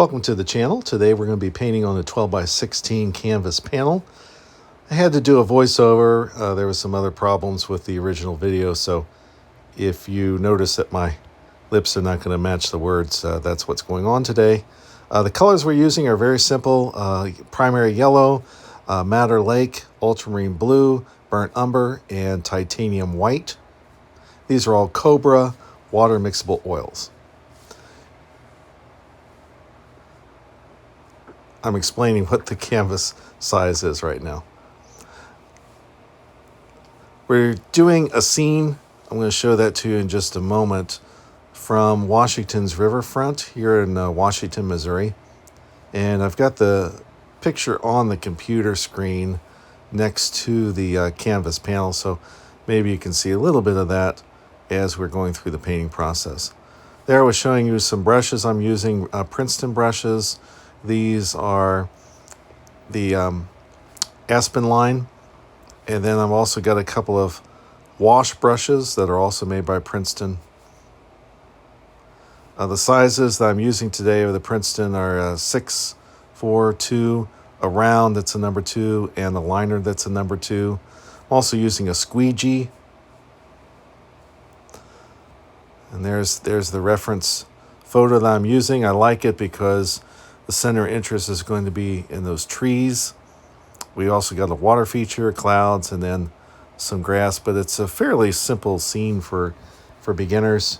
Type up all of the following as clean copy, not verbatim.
Welcome to the channel. Today we're going to be painting on a 12 by 16 canvas panel. I had to do a voiceover. There was some other problems with the original video, so if you notice that my lips are not going to match the words, that's what's going on today. The colors we're using are very simple. Primary yellow, madder lake, ultramarine blue, burnt umber, and titanium white. These are all Cobra water mixable oils. I'm explaining what the canvas size is right now. We're doing a scene. I'm going to show that to you in just a moment from Washington's riverfront here in Washington, Missouri. And I've got the picture on the computer screen next to the canvas panel, so maybe you can see a little bit of that as we're going through the painting process. There I was showing you some brushes. I'm using Princeton brushes. These are the Aspen line, and then I've also got a couple of wash brushes that are also made by Princeton. The sizes that I'm using today of the Princeton are 6, 4, 2, a round that's a number 2, and a liner that's a number 2. I'm also using a squeegee. And there's the reference photo that I'm using. I like it because the center of interest is going to be in those trees. We also got a water feature, clouds, and then some grass, but it's a fairly simple scene for beginners.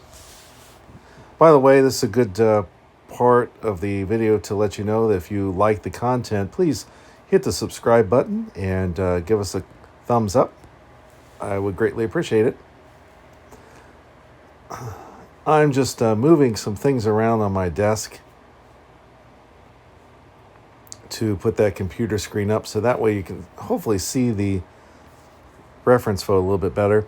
By the way, this is a good part of the video to let you know that if you like the content, please hit the subscribe button and give us a thumbs up. I would greatly appreciate it. I'm just moving some things around on my desk to put that computer screen up so that way you can hopefully see the reference photo a little bit better.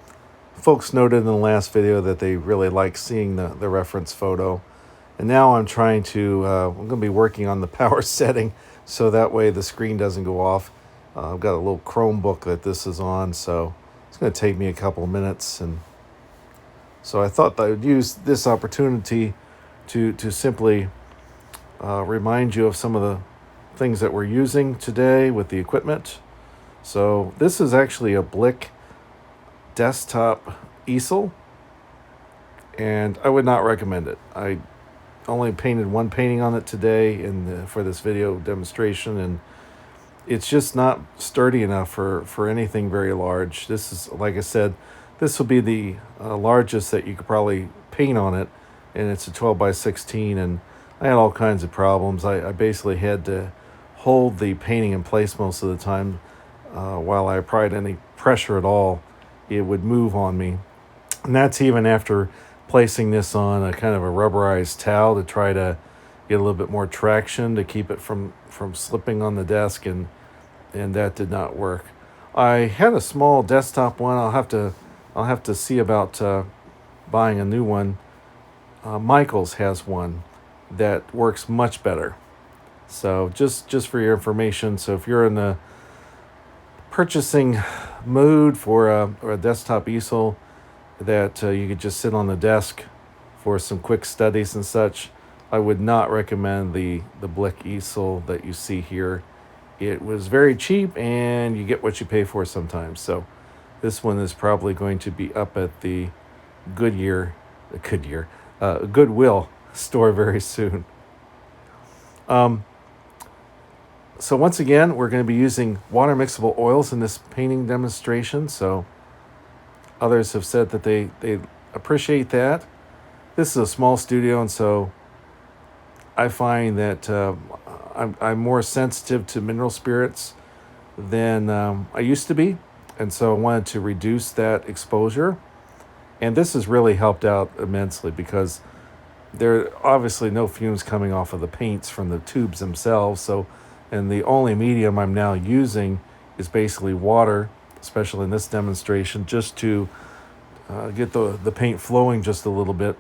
Folks noted in the last video that they really like seeing the reference photo. And now I'm trying to, I'm going to be working on the power setting so that way the screen doesn't go off. I've got a little Chromebook that this is on, so it's going to take me a couple of minutes. And so I thought that I would use this opportunity to simply remind you of some of the things that we're using today with the equipment. So this is actually a Blick desktop easel, and I would not recommend it. I only painted one painting on it today for this video demonstration, and it's just not sturdy enough for anything very large. This is, like I said, this will be the largest that you could probably paint on it, and it's a 12 by 16, and I had all kinds of problems. I basically had to hold the painting in place most of the time. While I applied any pressure at all, it would move on me. And that's even after placing this on a kind of a rubberized towel to try to get a little bit more traction to keep it from slipping on the desk, and that did not work. I had a small desktop one. I'll have to see about buying a new one. Michael's has one that works much better. So just for your information, so if you're in the purchasing mood for a desktop easel that you could just sit on the desk for some quick studies and such, I would not recommend the Blick easel that you see here. It was very cheap, and you get what you pay for sometimes. So this one is probably going to be up at the Goodwill store very soon. So once again, we're going to be using water mixable oils in this painting demonstration. So others have said that they appreciate that. This is a small studio, and so I find that I'm more sensitive to mineral spirits than I used to be. And so I wanted to reduce that exposure. And this has really helped out immensely because there are obviously no fumes coming off of the paints from the tubes themselves. And the only medium I'm now using is basically water, especially in this demonstration, just to get the paint flowing just a little bit.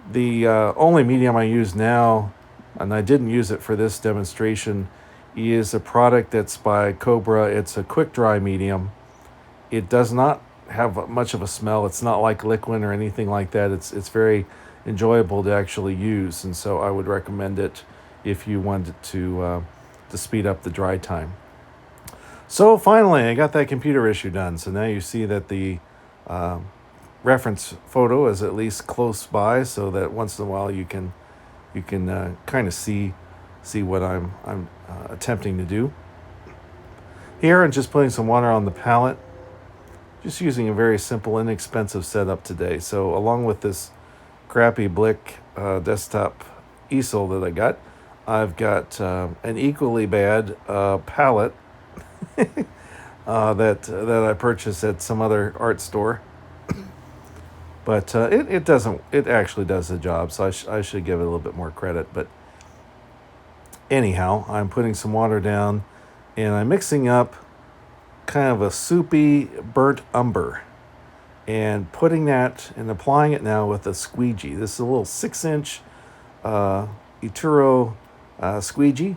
The only medium I use now, and I didn't use it for this demonstration, is a product that's by Cobra. It's a quick dry medium. It does not have much of a smell. It's not like liquid or anything like that. It's very enjoyable to actually use, and so I would recommend it if you wanted to speed up the dry time. So finally, I got that computer issue done. So now you see that the uh, reference photo is at least close by, so that once in a while you can kind of see what I'm attempting to do. Here, I'm just putting some water on the palette. Just using a very simple, inexpensive setup today. So along with this crappy Blick desktop easel that I got, I've got an equally bad palette that I purchased at some other art store. But it doesn't. It actually does the job, so I should give it a little bit more credit. But anyhow, I'm putting some water down, and I'm mixing up kind of a soupy burnt umber, and putting that and applying it now with a squeegee. This is a little 6-inch Ituro squeegee,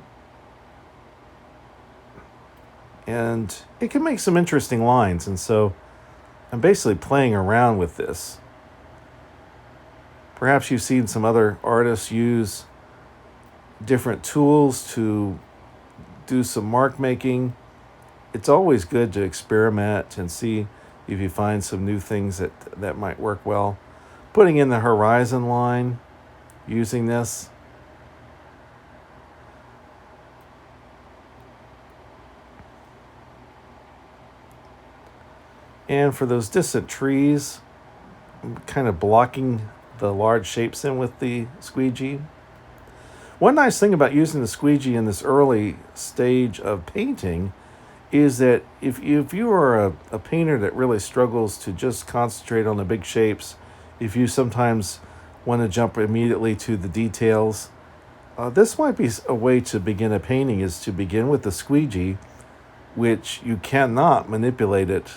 and it can make some interesting lines. And so I'm basically playing around with this. Perhaps you've seen some other artists use different tools to do some mark making. It's always good to experiment and see if you find some new things that might work well. Putting in the horizon line, using this. And for those distant trees, I'm kind of blocking the large shapes in with the squeegee. One nice thing about using the squeegee in this early stage of painting is that if you are a painter that really struggles to just concentrate on the big shapes, if you sometimes want to jump immediately to the details, this might be a way to begin a painting, is to begin with the squeegee, which you cannot manipulate it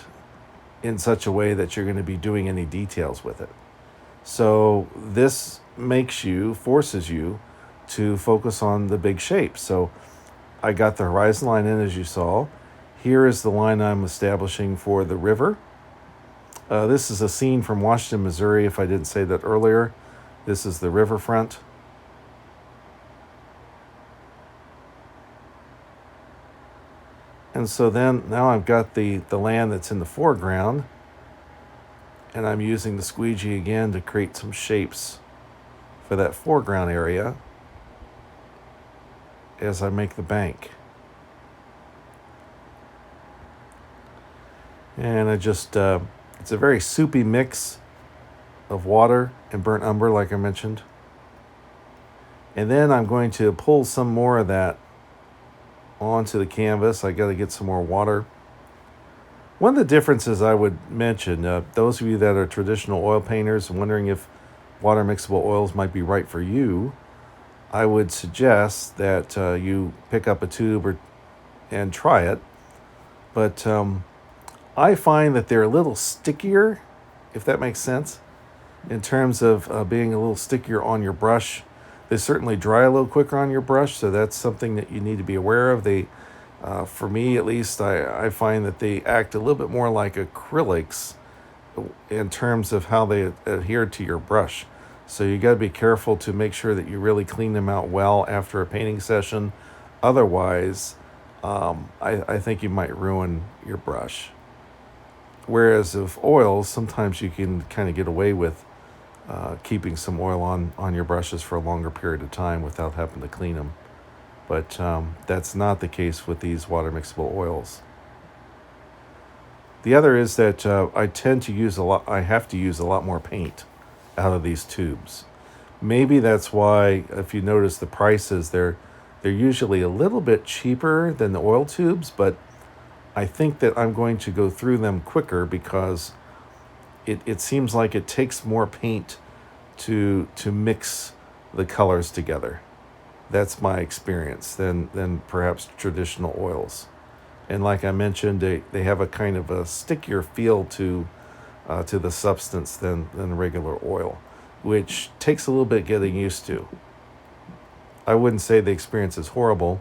in such a way that you're going to be doing any details with it. So this forces you to focus on the big shapes. So I got the horizon line in, as you saw. Here is the line I'm establishing for the river. This is a scene from Washington, Missouri, if I didn't say that earlier. This is the riverfront. And so then now I've got the land that's in the foreground, and I'm using the squeegee again to create some shapes for that foreground area as I make the bank. And I just, it's a very soupy mix of water and burnt umber, like I mentioned. And then I'm going to pull some more of that onto the canvas. I got to get some more water. One of the differences I would mention, those of you that are traditional oil painters and wondering if water mixable oils might be right for you, I would suggest that you pick up a tube and try it. But I find that they're a little stickier, if that makes sense, in terms of being a little stickier on your brush. They certainly dry a little quicker on your brush, so that's something that you need to be aware of. They, for me at least, I find that they act a little bit more like acrylics in terms of how they adhere to your brush. So you got to be careful to make sure that you really clean them out well after a painting session. Otherwise, I think you might ruin your brush. Whereas with oils, sometimes you can kind of get away with keeping some oil on your brushes for a longer period of time without having to clean them. But that's not the case with these water mixable oils. The other is that I have to use a lot more paint out of these tubes. Maybe that's why, if you notice the prices, they're usually a little bit cheaper than the oil tubes, but I think that I'm going to go through them quicker because it seems like it takes more paint to mix the colors together. That's my experience than perhaps traditional oils. And like I mentioned, they have a kind of a stickier feel to the substance than regular oil, which takes a little bit getting used to. I wouldn't say the experience is horrible,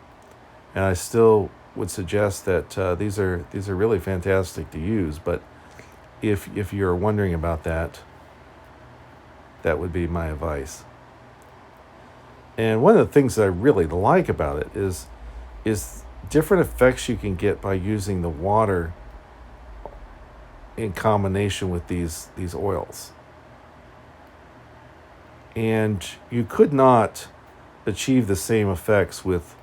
and I still would suggest that these are really fantastic to use. But if you're wondering about that, that would be my advice. And one of the things that I really like about it is different effects you can get by using the water in combination with these oils. And you could not achieve the same effects with,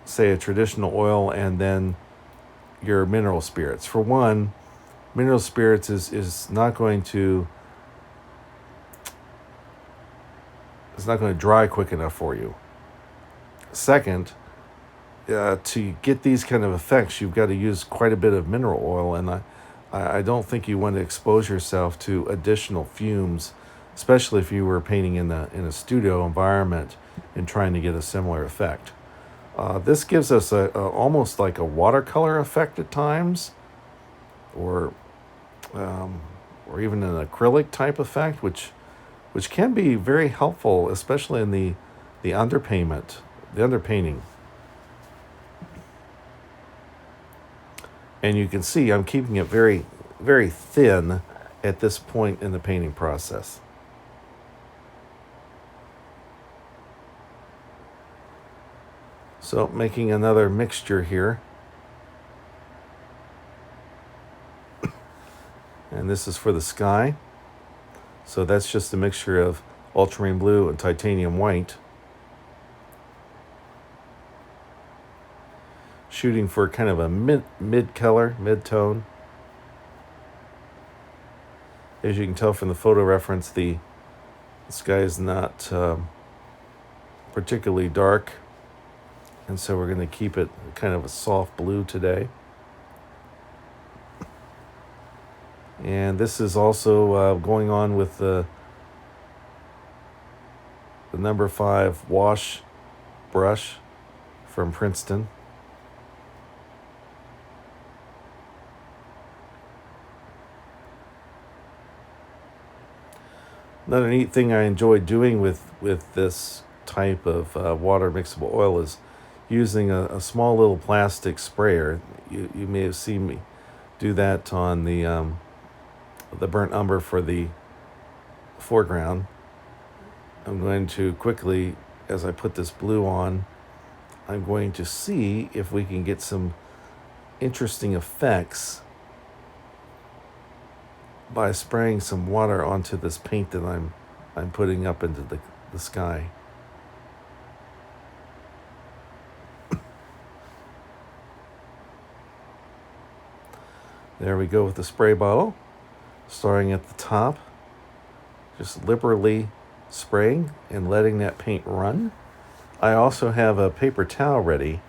say, a traditional oil and then your mineral spirits. For one, mineral spirits is not going to dry quick enough for you. Second, to get these kind of effects, you've got to use quite a bit of mineral oil, and I don't think you want to expose yourself to additional fumes, especially if you were painting in a studio environment and trying to get a similar effect. This gives us a almost like a watercolor effect at times, or even an acrylic type effect, which can be very helpful, especially in the underpainting. And you can see I'm keeping it very, very thin at this point in the painting process. So making another mixture here. And this is for the sky. So that's just a mixture of ultramarine blue and titanium white. Shooting for kind of a mid-color, mid-tone. As you can tell from the photo reference, the sky is not particularly dark. And so we're going to keep it kind of a soft blue today. And this is also going on with the number 5 wash brush from Princeton. Another neat thing I enjoy doing with this type of water mixable oil is using a small little plastic sprayer. You may have seen me do that on the burnt umber for the foreground. I'm going to quickly, as I put this blue on, I'm going to see if we can get some interesting effects by spraying some water onto this paint that I'm putting up into the sky. There we go with the spray bottle, starting at the top, just liberally spraying and letting that paint run. I also have a paper towel ready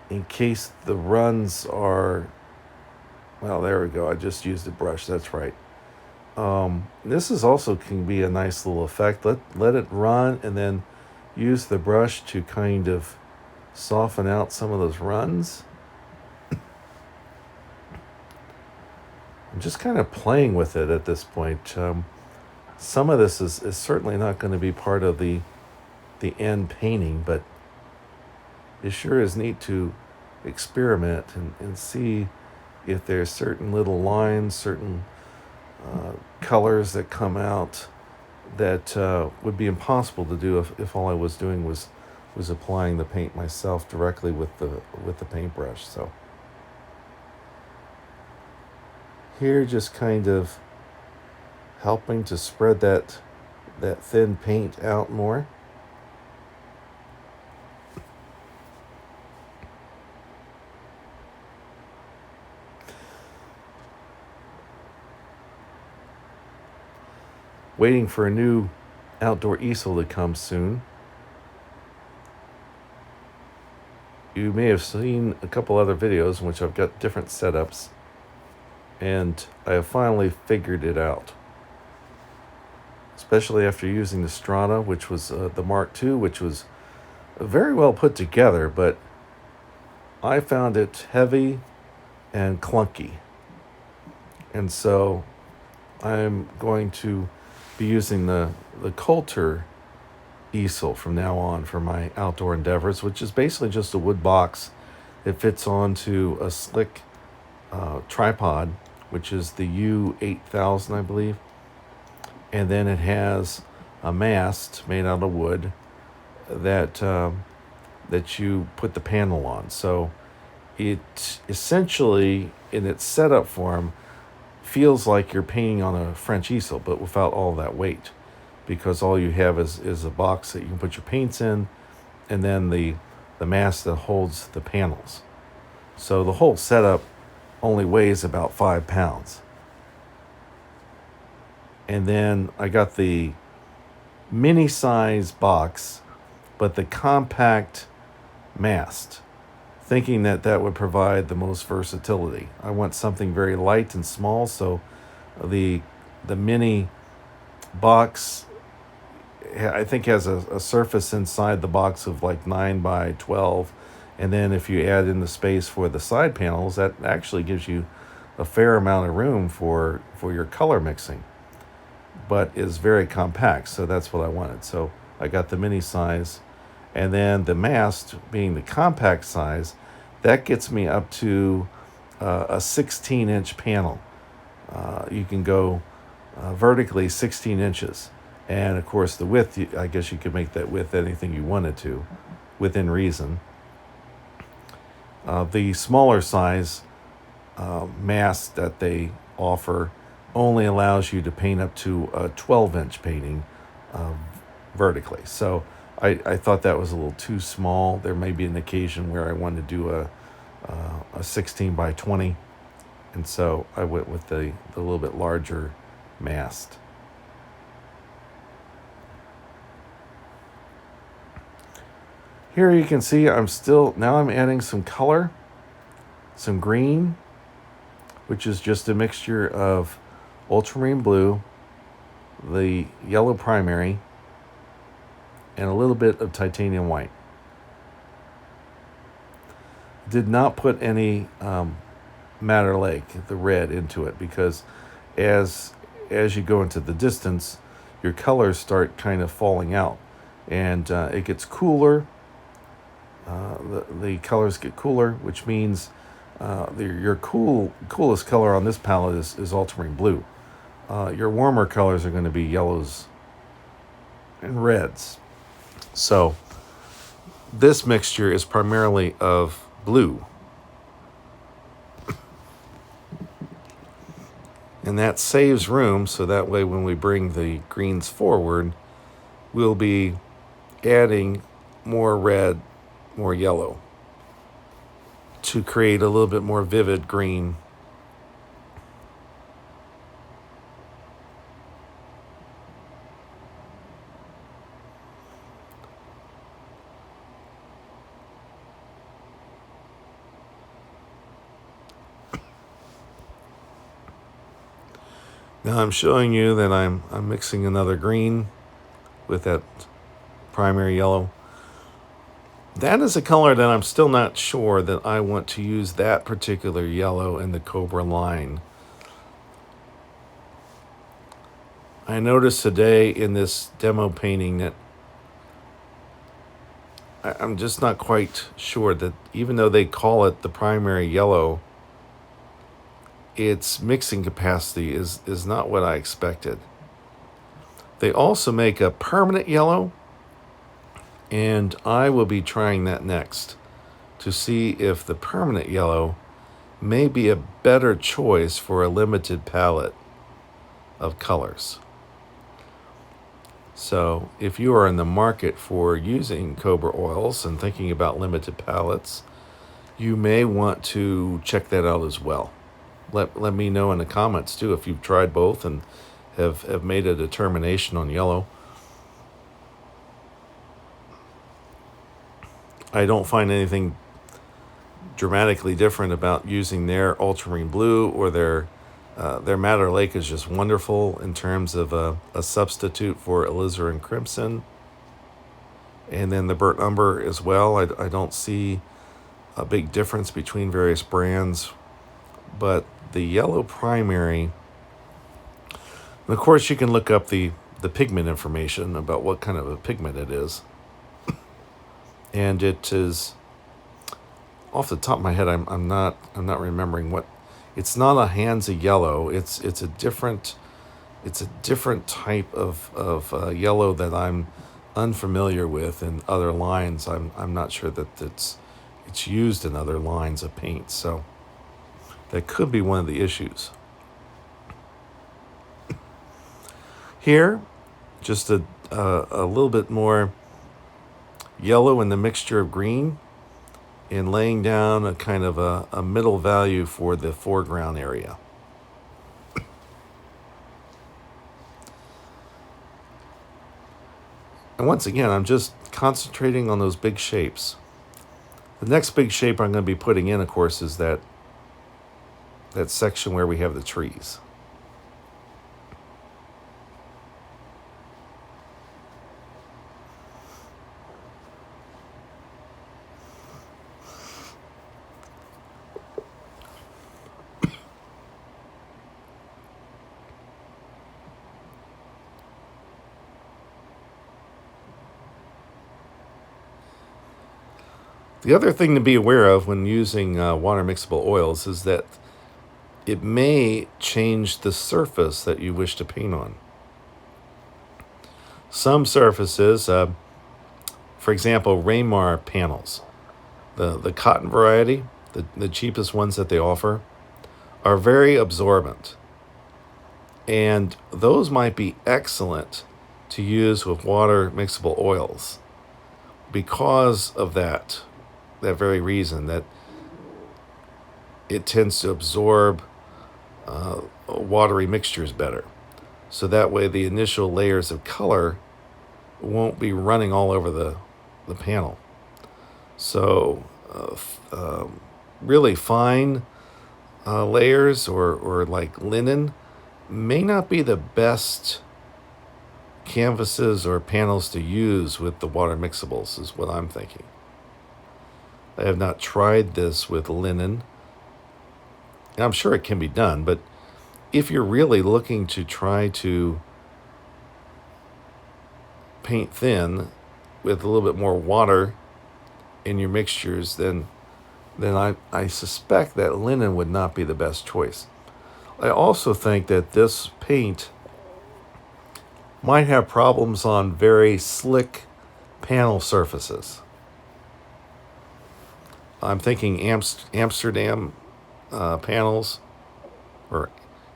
in case the runs are, well, there we go. I just used a brush, that's right. This is also can be a nice little effect. Let it run and then use the brush to kind of soften out some of those runs. I'm just kind of playing with it at this point. Some of this is certainly not going to be part of the end painting, but it sure is neat to experiment and see if there's certain little lines, certain colors that come out that would be impossible to do if all I was doing was applying the paint myself directly with the paintbrush. So here, just kind of helping to spread that thin paint out more. Waiting for a new outdoor easel to come soon. You may have seen a couple other videos in which I've got different setups, and I have finally figured it out. Especially after using the Strata, which was the Mark II, which was very well put together, but I found it heavy and clunky. And so I'm going to be using the Coulter easel from now on for my outdoor endeavors, which is basically just a wood box. It fits onto a slick tripod, which is the U8000, I believe. And then it has a mast made out of wood that that you put the panel on. So it essentially, in its setup form, feels like you're painting on a French easel, but without all that weight, because all you have is a box that you can put your paints in, and then the mast that holds the panels. So the whole setup only weighs about 5 pounds. And then I got the mini size box, but the compact mast, thinking that that would provide the most versatility. I want something very light and small, so the mini box, I think, has a surface inside the box of like 9 by 12, and then if you add in the space for the side panels, that actually gives you a fair amount of room for your color mixing, but is very compact. So that's what I wanted. So I got the mini size, and then the mast being the compact size, that gets me up to a 16-inch panel. You can go vertically 16 inches. And of course, the width, I guess you could make that width anything you wanted to, within reason. The smaller size mast that they offer only allows you to paint up to a 12-inch painting vertically. So I thought that was a little too small. There may be an occasion where I wanted to do a 16 by 20, and so I went with the little bit larger mast. Here you can see I'm adding some color, some green, which is just a mixture of ultramarine blue, the yellow primary, and a little bit of titanium white. Did not put any Madder Lake, the red, into it, because as you go into the distance, your colors start kind of falling out, and it gets cooler. The colors get cooler, which means your coolest color on this palette is ultramarine blue. Your warmer colors are going to be yellows and reds. So this mixture is primarily of blue. And that saves room, so that way when we bring the greens forward, we'll be adding more red, more yellow, to create a little bit more vivid green. Now I'm showing you that I'm mixing another green with that primary yellow. That is a color that I'm still not sure that I want to use that particular yellow in the Cobra line. I noticed today in this demo painting that I'm just not quite sure that even though they call it the primary yellow, its mixing capacity is not what I expected. They also make a permanent yellow, and I will be trying that next to see if the permanent yellow may be a better choice for a limited palette of colors. So if you are in the market for using Cobra oils and thinking about limited palettes, you may want to check that out as well. Let me know in the comments too if you've tried both and have made a determination on yellow. I don't find anything dramatically different about using their ultramarine blue or their Madder Lake is just wonderful in terms of a substitute for alizarin crimson, and then the burnt umber as well. I don't see a big difference between various brands, but the yellow primary, and of course you can look up the pigment information about what kind of a pigment it is. And it is, off the top of my head, I'm not remembering what. It's not a Hansa yellow. It's a different it's a different type of yellow that I'm unfamiliar with in other lines. I'm not sure that it's used in other lines of paint, so that could be one of the issues. Here, just a little bit more yellow in the mixture of green, and laying down a kind of a middle value for the foreground area. And once again, I'm just concentrating on those big shapes. The next big shape I'm going to be putting in, of course, is that section where we have the trees. The other thing to be aware of when using water mixable oils is that it may change the surface that you wish to paint on. Some surfaces, for example, Raymar panels, the cotton variety, the cheapest ones that they offer, are very absorbent. And those might be excellent to use with water mixable oils because of that very reason, that it tends to absorb watery mixtures better. So that way the initial layers of color won't be running all over the panel. So really fine layers or like linen may not be the best canvases or panels to use with the water mixables, is what I'm thinking. I have not tried this with linen. And I'm sure it can be done, but if you're really looking to try to paint thin with a little bit more water in your mixtures, then I suspect that linen would not be the best choice. I also think that this paint might have problems on very slick panel surfaces. I'm thinking Amsterdam panels, or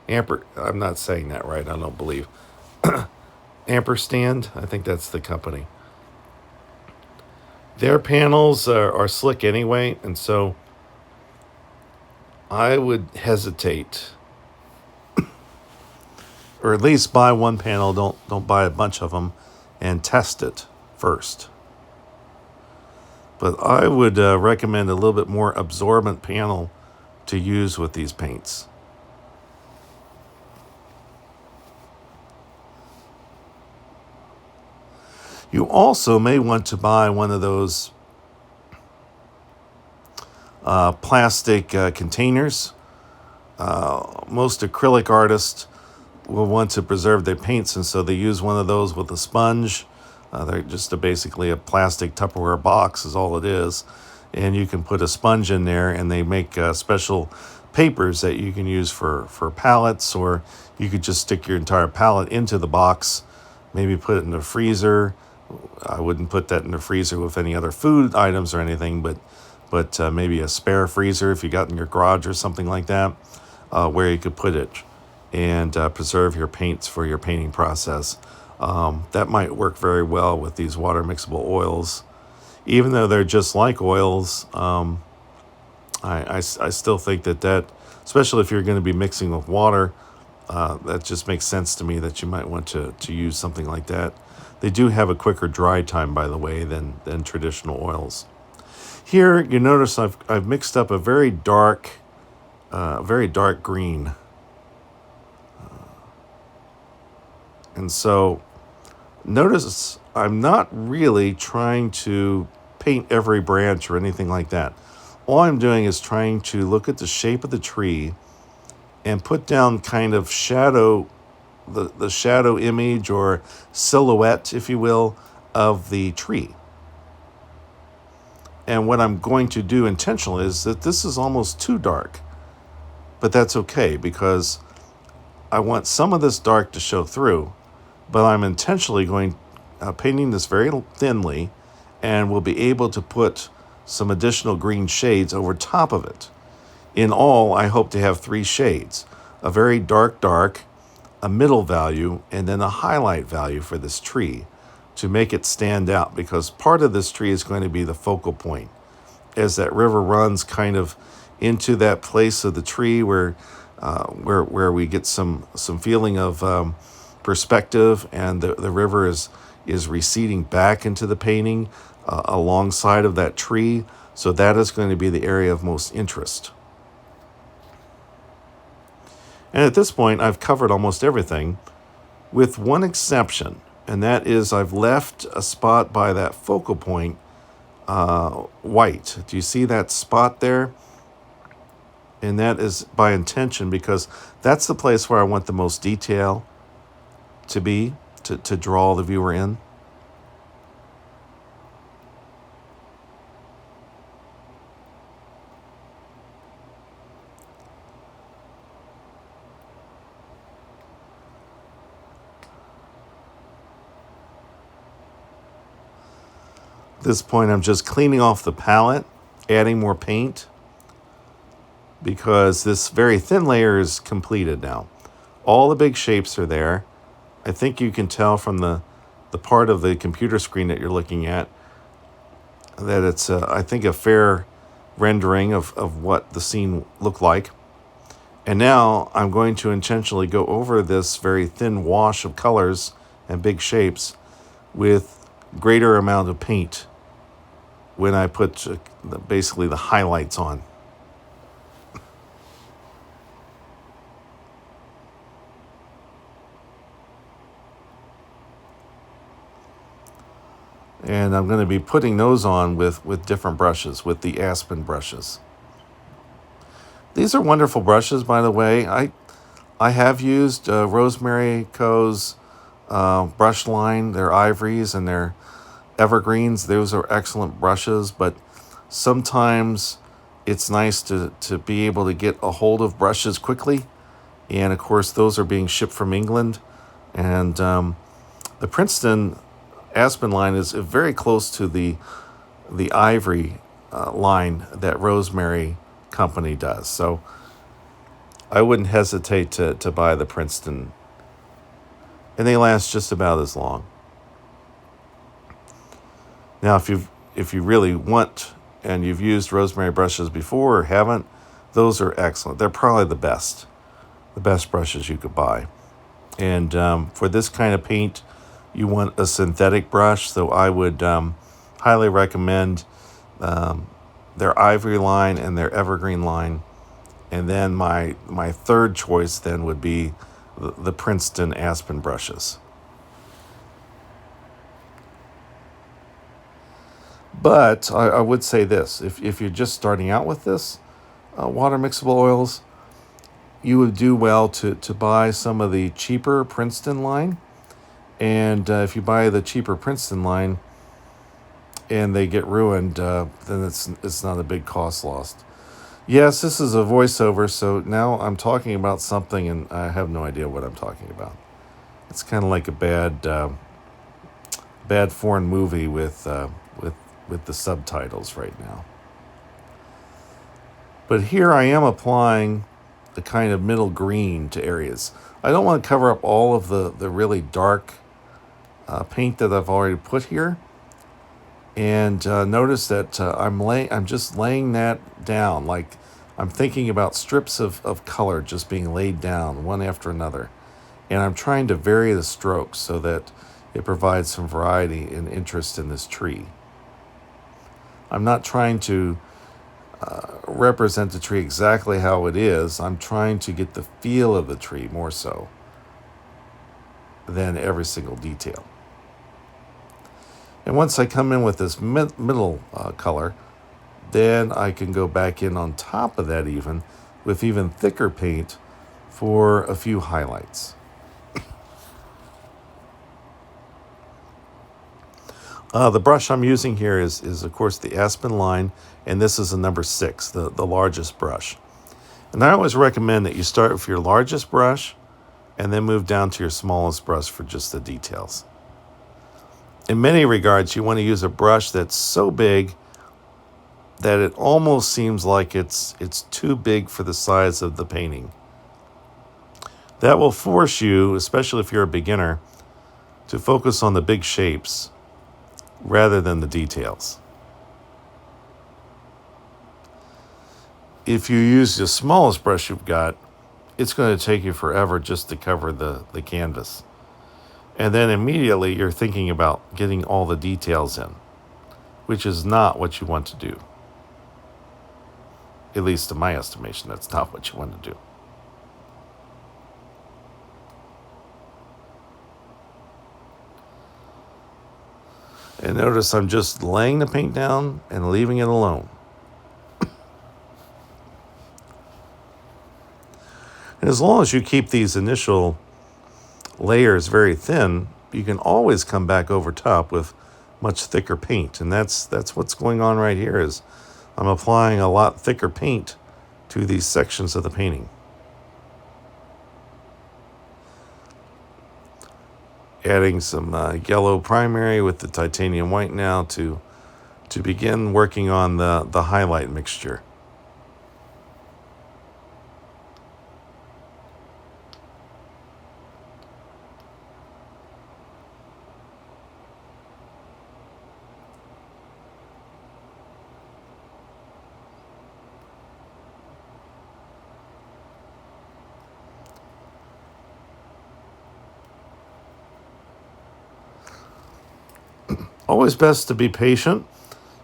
I'm not saying that right, I don't believe. Ampersand, I think that's the company. Their panels are slick anyway, and so I would hesitate, or at least buy one panel. Don't buy a bunch of them, and test it first. But I would recommend a little bit more absorbent panel to use with these paints. You also may want to buy one of those plastic containers. Most acrylic artists will want to preserve their paints, and so they use one of those with a sponge. They're just basically a plastic Tupperware box is all it is. And you can put a sponge in there, and they make special papers that you can use for palettes, or you could just stick your entire palette into the box, maybe put it in the freezer. I wouldn't put that in the freezer with any other food items or anything, but maybe a spare freezer if you got in your garage or something like that, where you could put it and preserve your paints for your painting process. That might work very well with these water mixable oils. Even though they're just like oils, I still think that, especially if you're going to be mixing with water, that just makes sense to me that you might want to use something like that. They do have a quicker dry time, by the way, than traditional oils. Here, you notice I've mixed up a very dark green. And so notice I'm not really trying to paint every branch or anything like that. All I'm doing is trying to look at the shape of the tree and put down kind of shadow, the shadow image or silhouette, if you will, of the tree. And what I'm going to do intentionally is that this is almost too dark. But that's okay, because I want some of this dark to show through, but I'm intentionally painting this very thinly, and will be able to put some additional green shades over top of it. In all, I hope to have 3 shades, a very dark, a middle value, and then a highlight value for this tree to make it stand out, because part of this tree is going to be the focal point as that river runs kind of into that place of the tree where we get some feeling of perspective, and the river is receding back into the painting alongside of that tree. So that is going to be the area of most interest. And at this point, I've covered almost everything, with one exception, and that is I've left a spot by that focal point white. Do you see that spot there? And that is by intention, because that's the place where I want the most detail to be, to draw the viewer in. At this point, I'm just cleaning off the palette, adding more paint, because this very thin layer is completed now. All the big shapes are there. I think you can tell from the part of the computer screen that you're looking at that it's, I think, a fair rendering of what the scene looked like. And now I'm going to intentionally go over this very thin wash of colors and big shapes with greater amount of paint when I put basically the highlights on. And I'm going to be putting those on with different brushes, with the Aspen brushes. These are wonderful brushes, by the way. I have used Rosemary Co.'s brush line, their ivories and their evergreens. Those are excellent brushes, but sometimes it's nice to be able to get a hold of brushes quickly. And of course, those are being shipped from England. And the Princeton Aspen line is very close to the ivory line that Rosemary Company does. So I wouldn't hesitate to buy the Princeton. And they last just about as long. Now, if you really want, and you've used Rosemary brushes before or haven't, those are excellent. They're probably the best brushes you could buy. And for this kind of paint, you want a synthetic brush, so I would highly recommend their ivory line and their evergreen line. And then my third choice then would be the Princeton Aspen brushes. But I would say this, if you're just starting out with this water mixable oils, you would do well to buy some of the cheaper Princeton line. And if you buy the cheaper Princeton line and they get ruined, then it's not a big cost lost. Yes, this is a voiceover, so now I'm talking about something and I have no idea what I'm talking about. It's kind of like a bad foreign movie with the subtitles right now. But here I am applying the kind of middle green to areas. I don't want to cover up all of the really dark paint that I've already put here. And notice that I'm just laying that down, like I'm thinking about strips of color just being laid down one after another. And I'm trying to vary the strokes so that it provides some variety and interest in this tree. I'm not trying to represent the tree exactly how it is. I'm trying to get the feel of the tree more so than every single detail. And once I come in with this middle color, then I can go back in on top of that with even thicker paint for a few highlights. The brush I'm using here is of course the Aspen line, and this is a number 6, the largest brush. And I always recommend that you start with your largest brush and then move down to your smallest brush for just the details. In many regards, you want to use a brush that's so big that it almost seems like it's too big for the size of the painting. That will force you, especially if you're a beginner, to focus on the big shapes rather than the details. If you use the smallest brush you've got, it's going to take you forever just to cover the canvas. And then immediately you're thinking about getting all the details in, which is not what you want to do. At least in my estimation, that's not what you want to do. And notice I'm just laying the paint down and leaving it alone. And as long as you keep these initial layers very thin, you can always come back over top with much thicker paint. And that's what's going on right here is I'm applying a lot thicker paint to these sections of the painting. Adding some yellow primary with the titanium white now to begin working on the highlight mixture. Always best to be patient.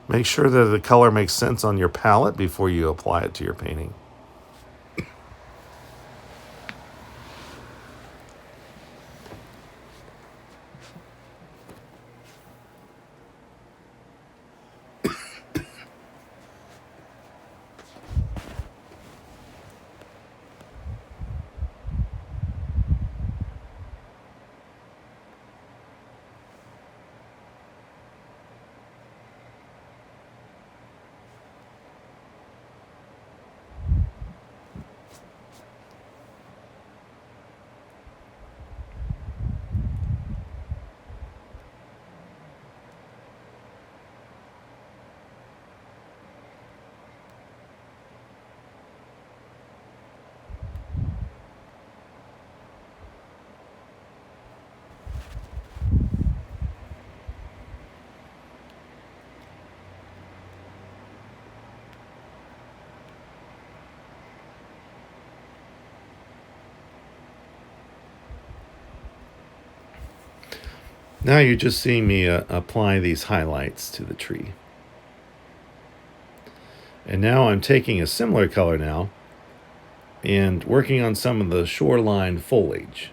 Make sure that the color makes sense on your palette before you apply it to your painting. Now you're just seeing me apply these highlights to the tree. And now I'm taking a similar color now and working on some of the shoreline foliage.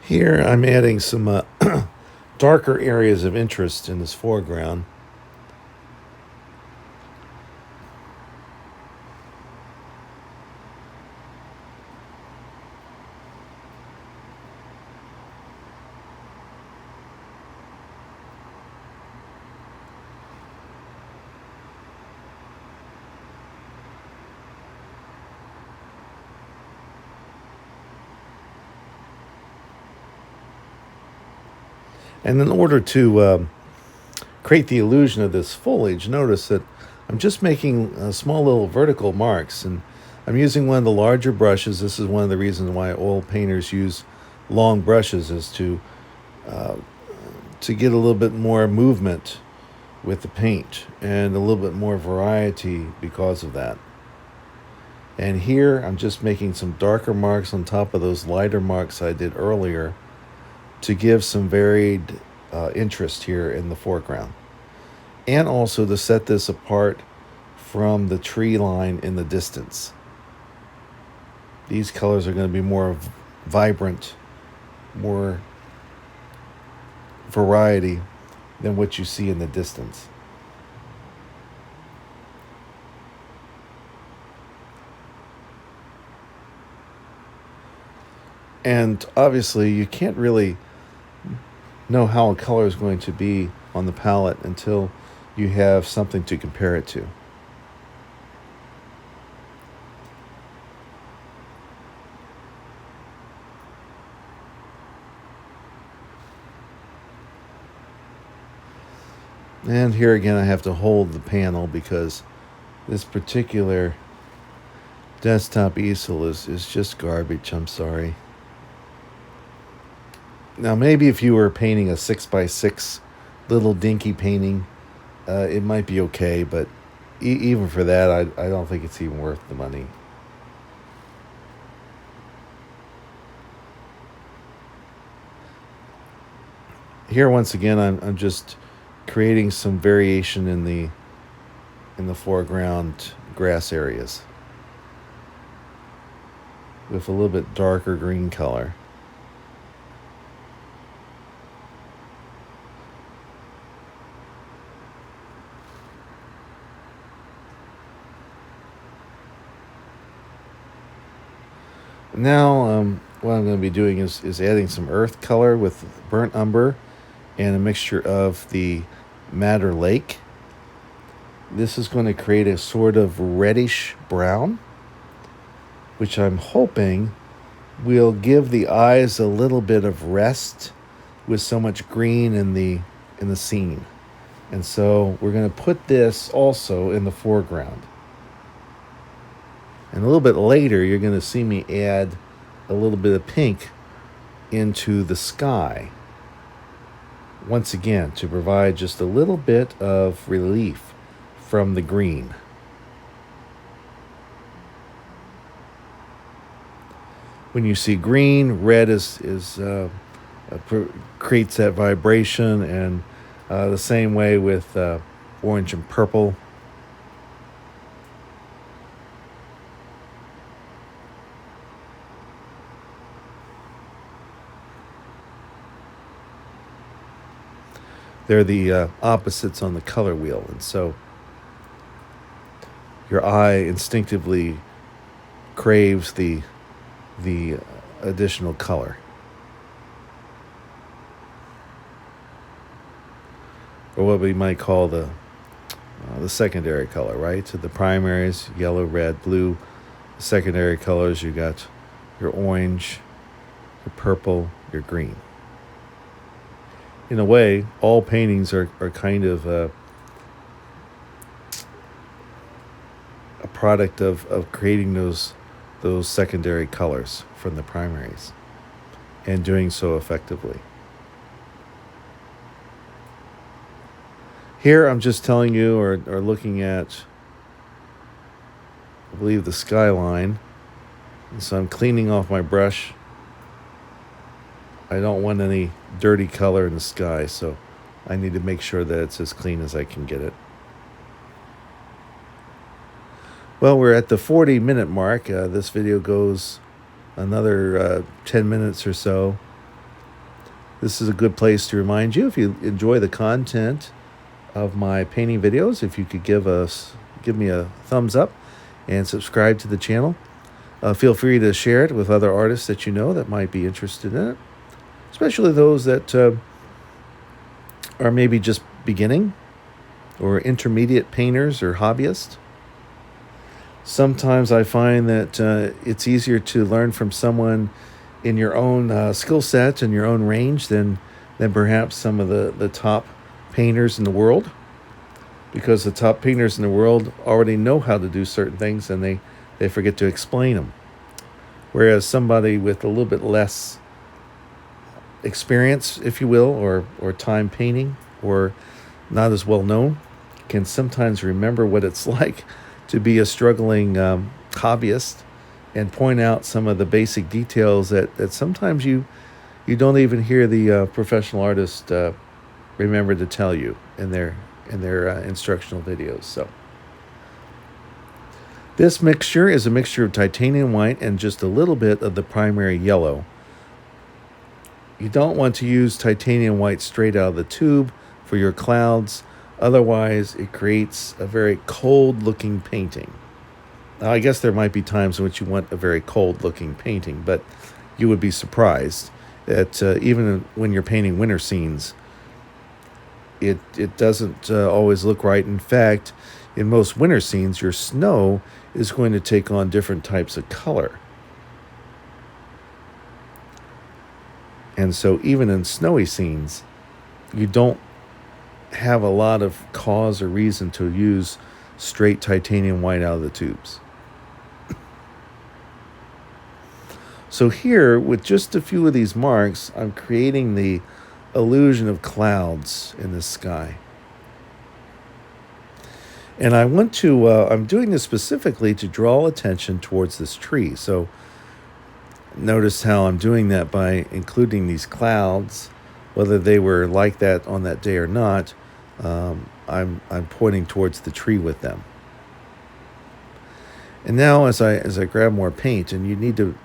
Here I'm adding some darker areas of interest in this foreground. And in order to create the illusion of this foliage, notice that I'm just making small little vertical marks, and I'm using one of the larger brushes. This is one of the reasons why oil painters use long brushes, is to get a little bit more movement with the paint and a little bit more variety because of that. And here I'm just making some darker marks on top of those lighter marks I did earlier to give some varied interest here in the foreground. And also to set this apart from the tree line in the distance. These colors are going to be more vibrant, more variety than what you see in the distance. And obviously you can't really know how a color is going to be on the palette until you have something to compare it to. And here again I have to hold the panel because this particular desktop easel is just garbage. I'm sorry. Now maybe if you were painting a 6x6 little dinky painting, it might be okay, but even for that, I don't think it's even worth the money. Here once again I'm just creating some variation in the foreground grass areas with a little bit darker green color. Now what I'm going to be doing is adding some earth color with burnt umber and a mixture of the madder lake. This is going to create a sort of reddish brown, which I'm hoping will give the eyes a little bit of rest with so much green in the scene. And so we're going to put this also in the foreground. And a little bit later, you're going to see me add a little bit of pink into the sky. Once again, to provide just a little bit of relief from the green. When you see green, red creates that vibration, and the same way with orange and purple. They're the opposites on the color wheel, and so your eye instinctively craves the additional color, or what we might call the secondary color, right? So the primaries, yellow, red, blue. The secondary colors, you got your orange, your purple, your green. In a way, all paintings are kind of a product of creating those secondary colors from the primaries and doing so effectively. Here I'm just telling you or looking at, I believe, the skyline. And so I'm cleaning off my brush. I don't want any dirty color in the sky, so I need to make sure that it's as clean as I can get it. Well, we're at the 40-minute mark. This video goes another 10 minutes or so. This is a good place to remind you, if you enjoy the content of my painting videos, if you could give me a thumbs up and subscribe to the channel. Feel free to share it with other artists that you know that might be interested in it, especially those that are maybe just beginning or intermediate painters or hobbyists. Sometimes I find that it's easier to learn from someone in your own skill set and your own range than than perhaps some of the top painters in the world, because the top painters in the world already know how to do certain things and they forget to explain them. Whereas somebody with a little bit less experience, if you will, or time painting, or not as well known, can sometimes remember what it's like to be a struggling hobbyist and point out some of the basic details that sometimes you don't even hear the professional artist remember to tell you in their instructional videos. So this mixture is a mixture of titanium white and just a little bit of the primary yellow. You don't want to use titanium white straight out of the tube for your clouds, otherwise it creates a very cold looking painting. Now, I guess there might be times in which you want a very cold looking painting, but you would be surprised that even when you're painting winter scenes, it doesn't always look right. In fact, in most winter scenes, your snow is going to take on different types of color. And so even in snowy scenes, you don't have a lot of cause or reason to use straight titanium white out of the tubes. So here, with just a few of these marks, I'm creating the illusion of clouds in the sky. And I want to, I'm doing this specifically to draw attention towards this tree. So notice how I'm doing that by including these clouds, whether they were like that on that day or not. I'm pointing towards the tree with them. And now as I grab more paint, and you need to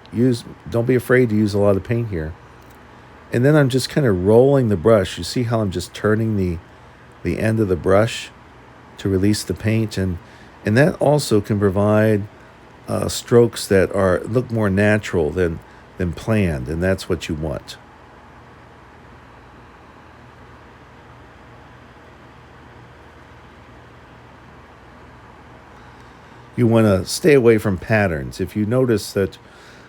don't be afraid to use a lot of paint here. And then I'm just kind of rolling the brush. You see how I'm just turning the end of the brush to release the paint, and that also can provide strokes that look more natural than planned, and that's what you want. You want to stay away from patterns. If you notice that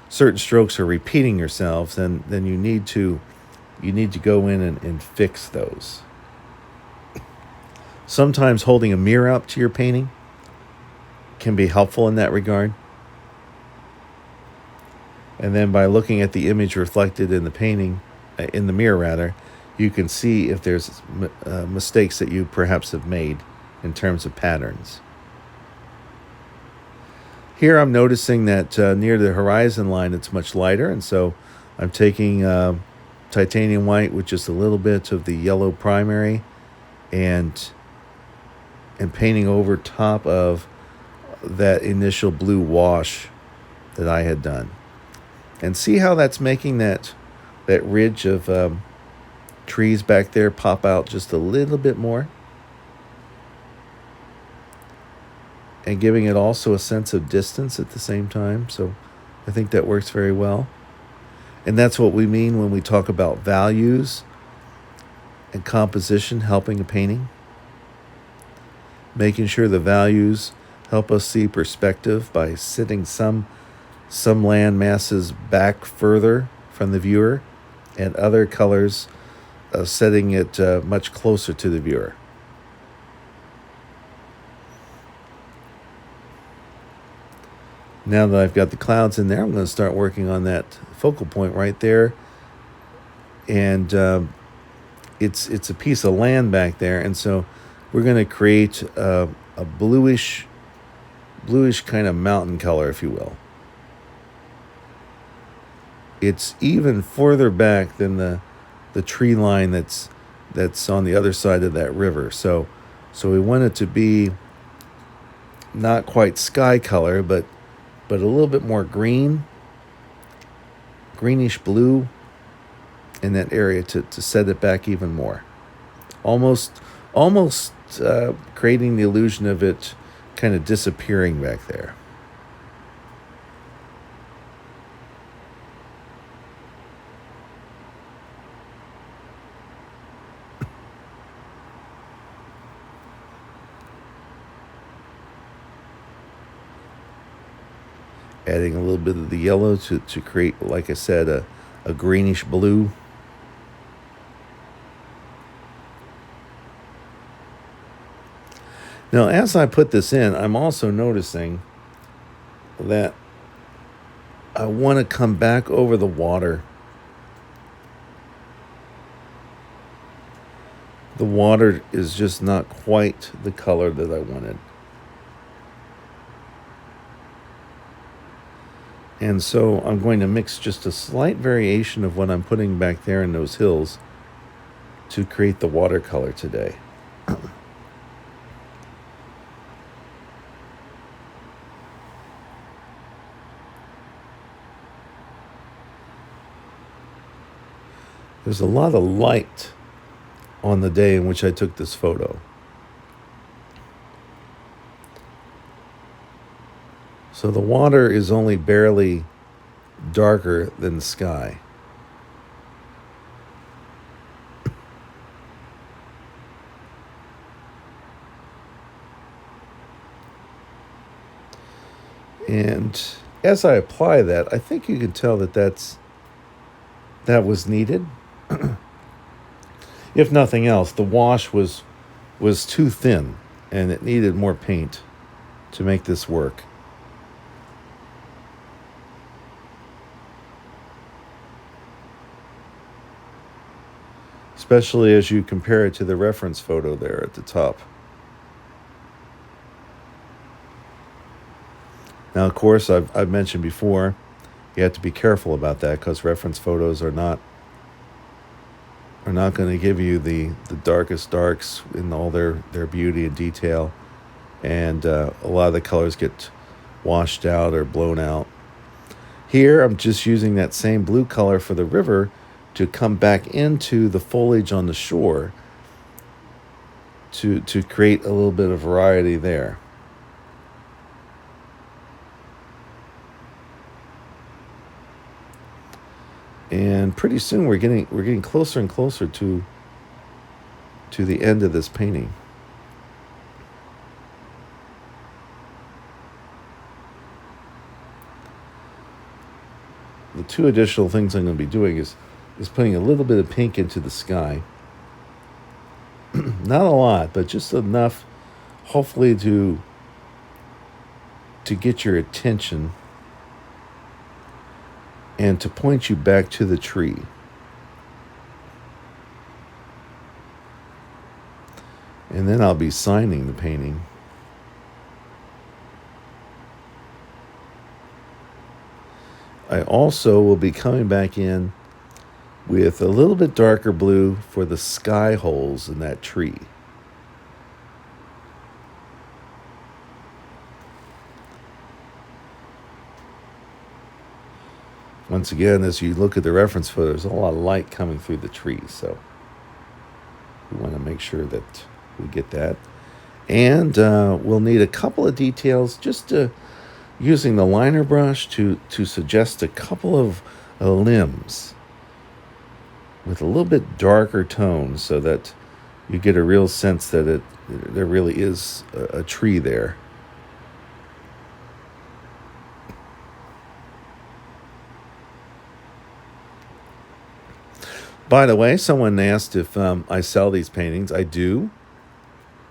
certain strokes are repeating yourselves, then you need to go in and fix those. Sometimes holding a mirror up to your painting can be helpful in that regard. And then by looking at the image reflected in the painting, in the mirror rather, you can see if there's mistakes that you perhaps have made in terms of patterns. Here I'm noticing that near the horizon line it's much lighter, and so I'm taking titanium white with just a little bit of the yellow primary and painting over top of that initial blue wash that I had done. And see how that's making that ridge of trees back there pop out just a little bit more? And giving it also a sense of distance at the same time. So I think that works very well. And that's what we mean when we talk about values and composition helping a painting. Making sure the values help us see perspective by sitting some land masses back further from the viewer, and other colors setting it much closer to the viewer. Now that I've got the clouds in there, I'm going to start working on that focal point right there. And it's a piece of land back there, and so we're going to create a bluish kind of mountain color, if you will. It's even further back than the tree line that's on the other side of that river. So we want it to be not quite sky color, but a little bit more greenish blue in that area to set it back even more. Almost creating the illusion of it kind of disappearing back there. Adding a little bit of the yellow to create, like I said, a greenish blue. Now, as I put this in, I'm also noticing that I want to come back over the water. The water is just not quite the color that I wanted. And so I'm going to mix just a slight variation of what I'm putting back there in those hills to create the watercolor today. There's a lot of light on the day in which I took this photo. So the water is only barely darker than the sky. And as I apply that, I think you can tell that that was needed. If nothing else, the wash was too thin and it needed more paint to make this work. Especially as you compare it to the reference photo there at the top. Now, of course, I've mentioned before, you have to be careful about that because reference photos are not going to give you the darkest darks in all their beauty and detail. And a lot of the colors get washed out or blown out. Here, I'm just using that same blue color for the river to come back into the foliage on the shore to create a little bit of variety there. And pretty soon we're getting closer and closer to the end of this painting. The two additional things I'm going to be doing is putting a little bit of pink into the sky. Not a lot, but just enough, hopefully to get your attention and to point you back to the tree. And then I'll be signing the painting. I also will be coming back in with a little bit darker blue for the sky holes in that tree. Once again, as you look at the reference photo, there's a lot of light coming through the trees, so we want to make sure that we get that. And we'll need a couple of details just using the liner brush to suggest a couple of limbs with a little bit darker tones so that you get a real sense that there really is a tree there. By the way, someone asked if I sell these paintings. I do.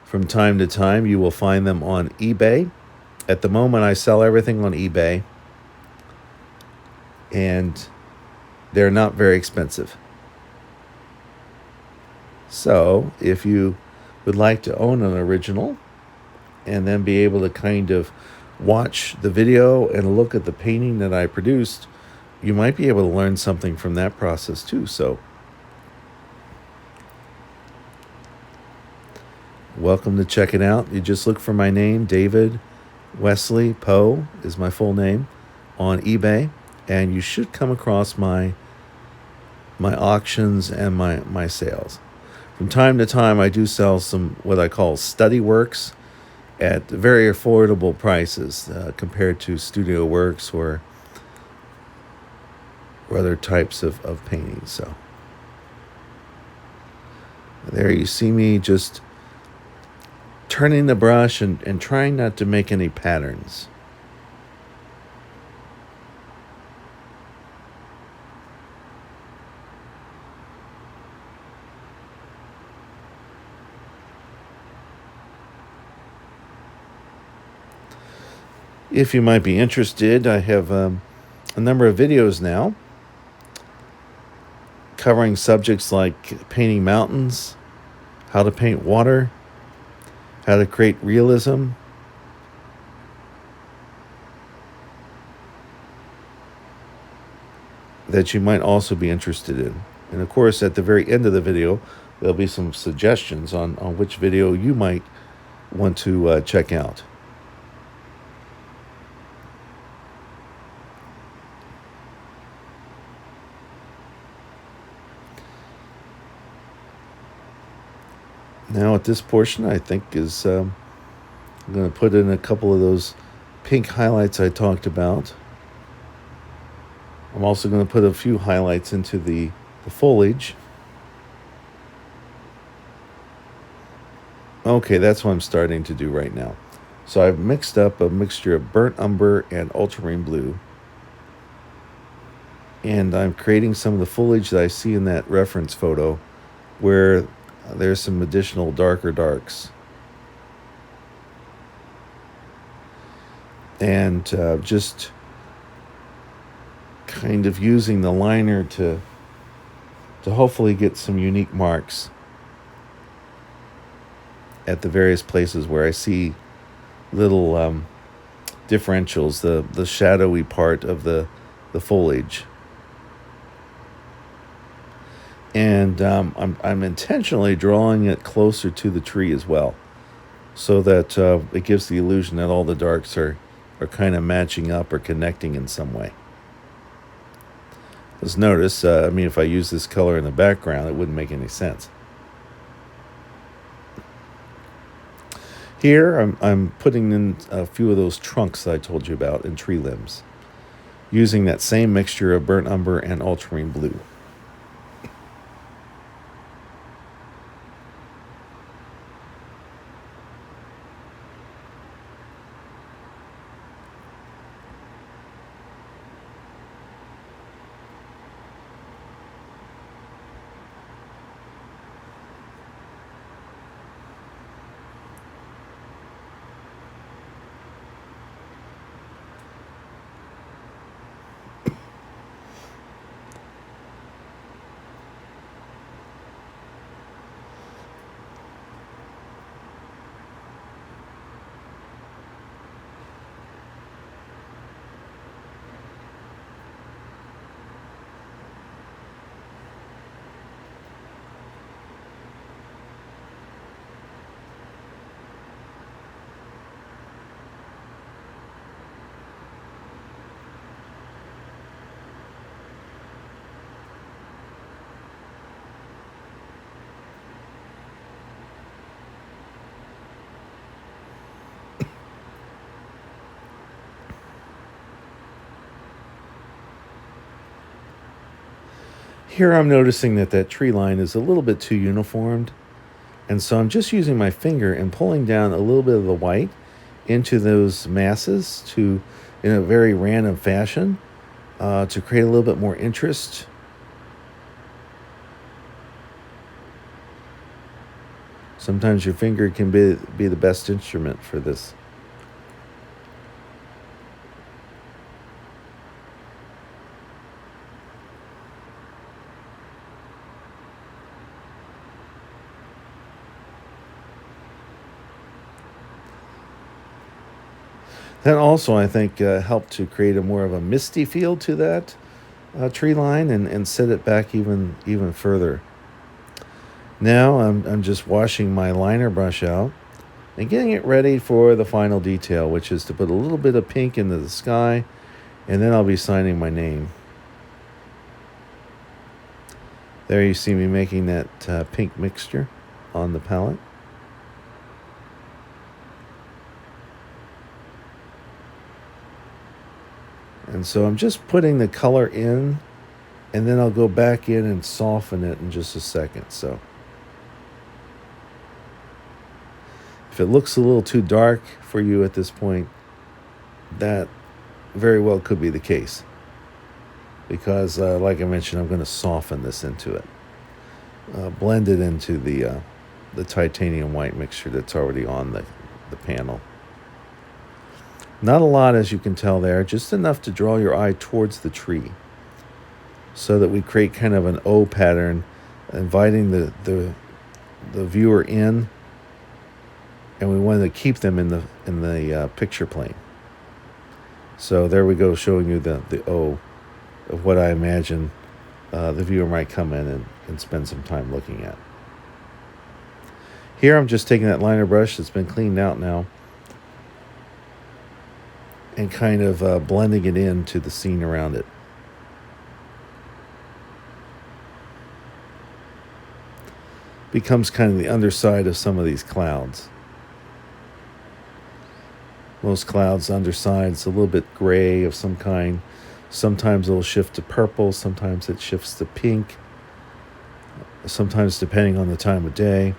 From time to time, you will find them on eBay. At the moment, I sell everything on eBay, and they're not very expensive. So, if you would like to own an original and then be able to kind of watch the video and look at the painting that I produced, you might be able to learn something from that process too. So, welcome to check it out. You just look for my name, David Wesley Poe is my full name, on eBay, and you should come across my auctions and my sales. From time to time, I do sell some what I call study works at very affordable prices compared to studio works or other types of paintings. So there you see me just turning the brush and trying not to make any patterns. If you might be interested, I have a number of videos now covering subjects like painting mountains, how to paint water, how to create realism, that you might also be interested in. And of course, at the very end of the video, there'll be some suggestions on which video you might want to check out. Now at this portion, I think is I'm going to put in a couple of those pink highlights I talked about. I'm also going to put a few highlights into the foliage. Okay, that's what I'm starting to do right now. So I've mixed up a mixture of burnt umber and ultramarine blue. And I'm creating some of the foliage that I see in that reference photo where there's some additional darker darks. And just kind of using the liner to hopefully get some unique marks at the various places where I see little differentials, the shadowy part of the foliage. And I'm intentionally drawing it closer to the tree as well, so that it gives the illusion that all the darks are kind of matching up or connecting in some way. Let's notice, if I use this color in the background, it wouldn't make any sense. Here, I'm putting in a few of those trunks that I told you about in tree limbs, using that same mixture of burnt umber and ultramarine blue. Here I'm noticing that tree line is a little bit too uniformed, and so I'm just using my finger and pulling down a little bit of the white into those masses in a very random fashion, to create a little bit more interest. Sometimes your finger can be the best instrument for this. That also, I think, helped to create a more of a misty feel to that tree line and set it back even further. Now I'm just washing my liner brush out and getting it ready for the final detail, which is to put a little bit of pink into the sky, and then I'll be signing my name. There you see me making that pink mixture on the palette. And so I'm just putting the color in, and then I'll go back in and soften it in just a second. So if it looks a little too dark for you at this point, that very well could be the case. Because, like I mentioned, I'm going to soften this into it. Blend it into the titanium white mixture that's already on the panel. Not a lot, as you can tell there, just enough to draw your eye towards the tree, so that we create kind of an O pattern, inviting the viewer in, and we want to keep them in the picture plane. So there we go, showing you the O of what I imagine the viewer might come in and spend some time looking at. Here I'm just taking that liner brush that's been cleaned out now and kind of blending it into the scene around it. Becomes kind of the underside of some of these clouds. Most clouds, underside's a little bit gray of some kind. Sometimes it'll shift to purple, sometimes it shifts to pink, sometimes depending on the time of day.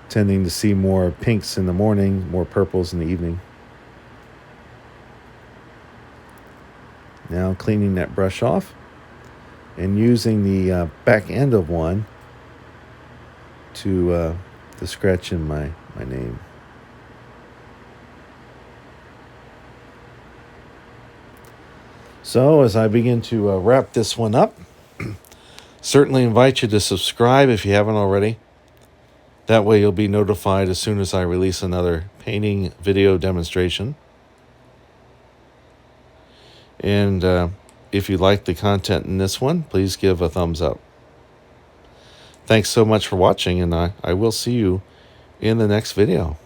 Tending to see more pinks in the morning, more purples in the evening. Now cleaning that brush off and using the back end of one to scratch in my name. So as I begin to wrap this one up, certainly invite you to subscribe if you haven't already. That way you'll be notified as soon as I release another painting video demonstration. And if you like the content in this one, please give a thumbs up. Thanks so much for watching, and I will see you in the next video.